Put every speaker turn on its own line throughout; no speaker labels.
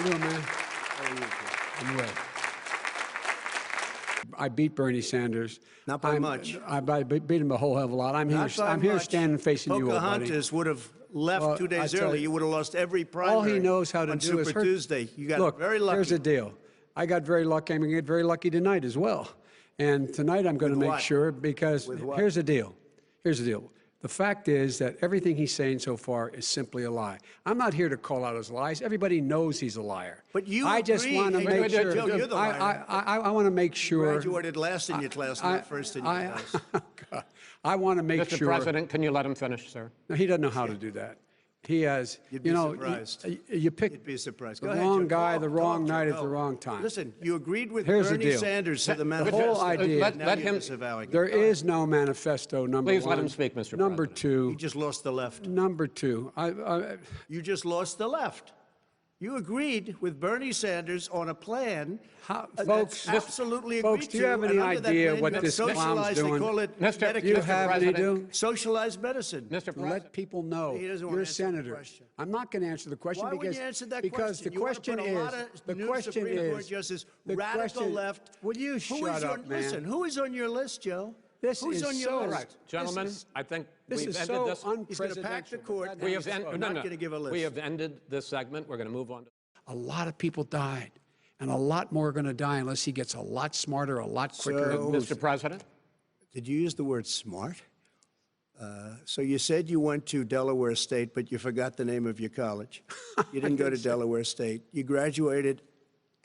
you doing, man?
How are you, Joe?
I'm well. I beat Bernie Sanders.
Not by much.
I beat him a whole hell of a lot. I'm here standing facing you, old buddy.
Pocahontas would have left
Well,
2 days
I tell
early.
you,
You would have lost every primary.
All he knows how to
on
do
Super
is hurt.
Tuesday. You got
Look,
very lucky.
here's the deal. I got very lucky. I'm going to get very lucky tonight as well. And tonight I'm going to
With
make
what?
sure, because
With what?
here's the deal. Here's the deal. The fact is that everything he's saying so far is simply a lie. I'm not here to call out his lies. Everybody knows he's a liar.
But you
I just
agree.
want to
Hey,
make sure.
Joe, you're the liar.
I want to make sure.
Graduated last in your class, not first in your class.
I want to make
Mr.
sure.
President, can you let him finish, sir?
No, he doesn't know how to do that. He has,
You'd be surprised.
You pick
You'd be surprised.
the
Go ahead,
wrong
Joe.
guy,
Go,
the
go,
wrong
Joe,
night at
go.
the wrong time.
Listen, you agreed with
Here's the
Bernie
deal.
Sanders to the
The
manifesto.
whole idea.
Now
let
you're
him-
disavowing it.
There
Go ahead.
is no manifesto, number one.
Please let him speak, Mr.
Number
President.
two.
You just lost the left.
Number two.
You just lost the left. You agreed with Bernie Sanders on a plan
Folks,
that's absolutely
folks,
agreed
do you have
to,
any
and under that
idea
plan,
what
you have
this clown's
socialized,
doing?
They call it
Mr.
Medicare.
Do you have any
President.
do?
Socialized medicine.
Mr. President.
Let people know
He doesn't wanna
you're a
answer the
senator.
question.
I'm not going to answer the question
Why
because
wouldn't you answer that
because
question?
the
You wanna
question
put a
is
lot of
the
new
question
Supreme Court
is
justices,
the
radical
question,
left.
Will you
Who
shut
is
up,
on,
man?
Listen, who is on your list, Joe?
This
Who's
is
on your
so-
list?
All right,
Gentlemen,
This is-
I think
This
we've
is
ended
so
this.
He's going to pack the
unpresidential.
court.
We have
I'm not going to give a list.
We have ended this segment. We're going to move on.
A lot of people died, and a lot more are going to die unless he gets a lot smarter, a lot quicker.
So-
Mr. President?
Did you use the word smart? So you said you went to Delaware State, but you forgot the name of your college. You didn't go to Delaware State. You graduated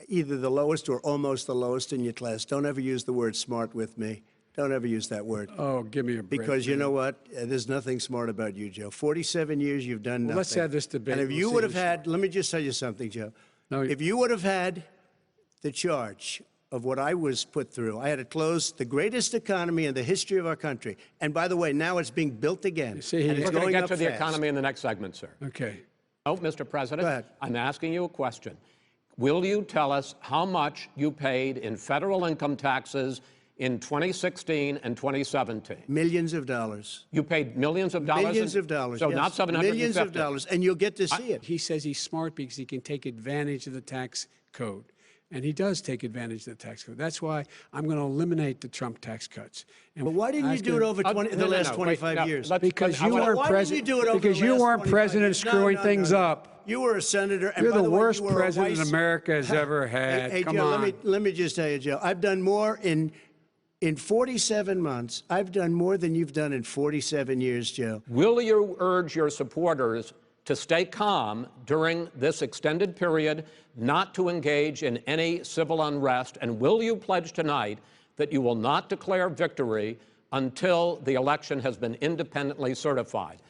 either the lowest or almost the lowest in your class. Don't ever use the word smart with me. Don't ever use that word.
Oh, give me a break.
Because you know what? There's nothing smart about you, Joe. 47 years, you've done nothing.
let's have this debate.
And if
We'll
you
see
would have
who's
had, let me just tell you something, Joe.
No,
If you would have had the charge of what I was put through, I had to close the greatest economy in the history of our country. And by the way, now it's being built again.
see,
and
he-
it's
We're going to
going
get
up
to the
fast.
economy in the next segment, sir.
Okay.
Oh, Mr. President,
Go ahead.
I'm asking you a question. Will you tell us how much you paid in federal income taxes in 2016 and 2017?
Millions of dollars.
You paid millions of dollars?
Millions of dollars.
So
yes.
not 750.
Millions of dollars. And you'll get to see it.
He says he's smart because he can take advantage of the tax code. And he does take advantage of the tax code. That's why I'm going to eliminate the Trump tax cuts. And
But why didn't
I
you
was
do it
gonna-
over
No,
the
no,
last
no,
25
wait, no,
years?
let's-
Because
I
you
wanna-
weren't
Why didn't you
president.
do it over
Because
the
you
last
weren't
25
president
years? No,
screwing
no,
things
no, no.
up.
You were a senator. And
You're
by
the
way,
worst
you were a
president
vice-
America has ever had.
Hey,
Come
Joe,
on.
let me just tell you, Joe. I've done more in 47 months. I've done more than you've done in 47 years, Joe.
Will you urge your supporters to stay calm during this extended period, not to engage in any civil unrest? And will you pledge tonight that you will not declare victory until the election has been independently certified?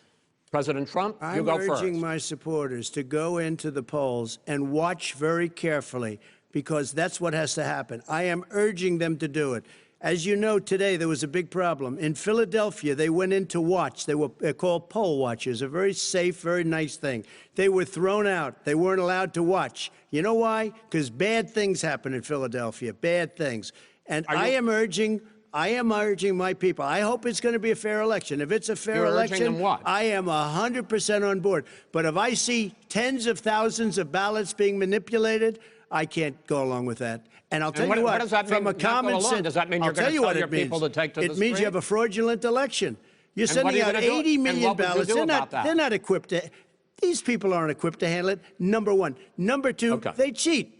President Trump, you go first.
I'm urging my supporters to go into the polls and watch very carefully, because that's what has to happen. I am urging them to do it. As you know, today there was a big problem. In Philadelphia, they went in to watch. They're called poll watchers, a very safe, very nice thing. They were thrown out. They weren't allowed to watch. You know why? Because bad things happen in Philadelphia, bad things. And I am urging my people. I hope it's going to be a fair election. If it's a fair
You're urging
election,
them what?
I am 100% on board. But if I see tens of thousands of ballots being manipulated, I can't go along with that. And I'll tell
what-
you what,
what does that
from
mean,
a
not go
common
along?
sense,
Does that mean you're
I'll
gonna
tell you
tell
what
your
it means.
people to take to the
It means you have a fraudulent election. You're
And what are
sending
you
out
gonna do?
80
And
million
what would you
ballots.
do
They're
about that?
not equipped to. These people aren't equipped to handle it. Number one. Number two,
Okay.
they cheat.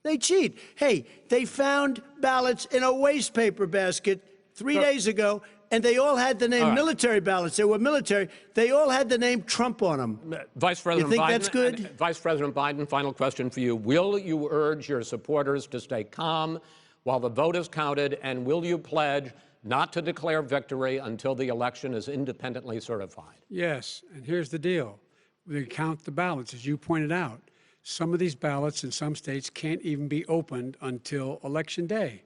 They cheat. Hey, they found ballots in a waste paper basket 3 days ago, and they all had the name
All right.
military ballots. They were military. They all had the name Trump on them.
Vice President
You think
Biden,
that's good?
Vice President Biden, final question for you. Will you urge your supporters to stay calm while the vote is counted, and will you pledge not to declare victory until the election is independently certified?
Yes, and here's the deal. We count the ballots, as you pointed out. Some of these ballots in some states can't even be opened until Election Day.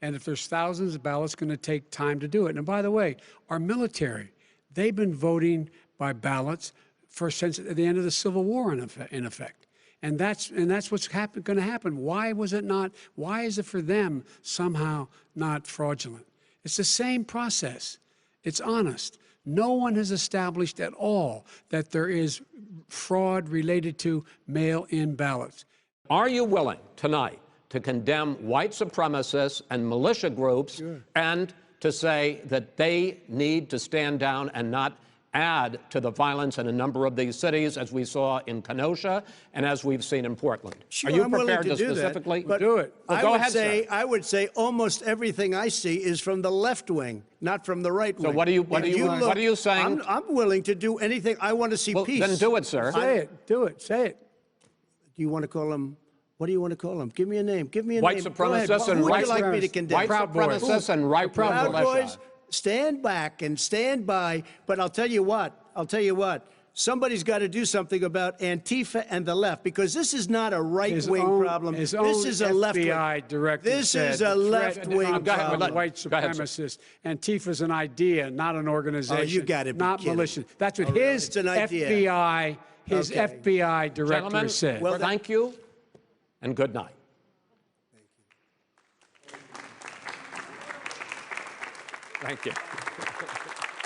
And if there's thousands of ballots, it's going to take time to do it. And by the way, our military, they've been voting by ballots since the end of the Civil War, in effect. And that's what's going to happen. Why was it not? Why is it for them somehow not fraudulent? It's the same process. It's honest. No one has established at all that there is fraud related to mail-in ballots.
Are you willing tonight to condemn white supremacists and militia groups and to say that they need to stand down and not add to the violence in a number of these cities, as we saw in Kenosha and as we've seen in Portland?
Sure,
Are you
I'm willing
prepared to
do
specifically
that, but
do it?
Well,
I
go
would
ahead,
say,
sir.
I would say almost everything I see is from the left wing, not from the right wing.
So what are you
If
saying?
I'm willing to do anything. I want to see
Well,
peace.
then do it, sir.
Say it. Do it. Say it.
Do you want to call him? What do you want to call him? Give me a name. Give me a
White
name. Go ahead.
supremacists and
Who would
white
you like me to condemn?
White
Proud Boys.
supremacists and right-wing
Proud
militia.
Boys, stand back and stand by. But I'll tell you what. Somebody's got to do something about Antifa and the left, because this is not a right-wing problem.
His
This
own
is a left-wing.
FBI director
This
said
is a
the threat
left-wing
on
Go ahead,
problem.
white
Go ahead, sir.
supremacists. Antifa's an idea, not an organization.
you gotta be
not
kidding.
militia. That's what his
It's an idea.
FBI, his
Okay.
FBI director
Gentlemen,
said.
Well,
thank you and good night. Thank you.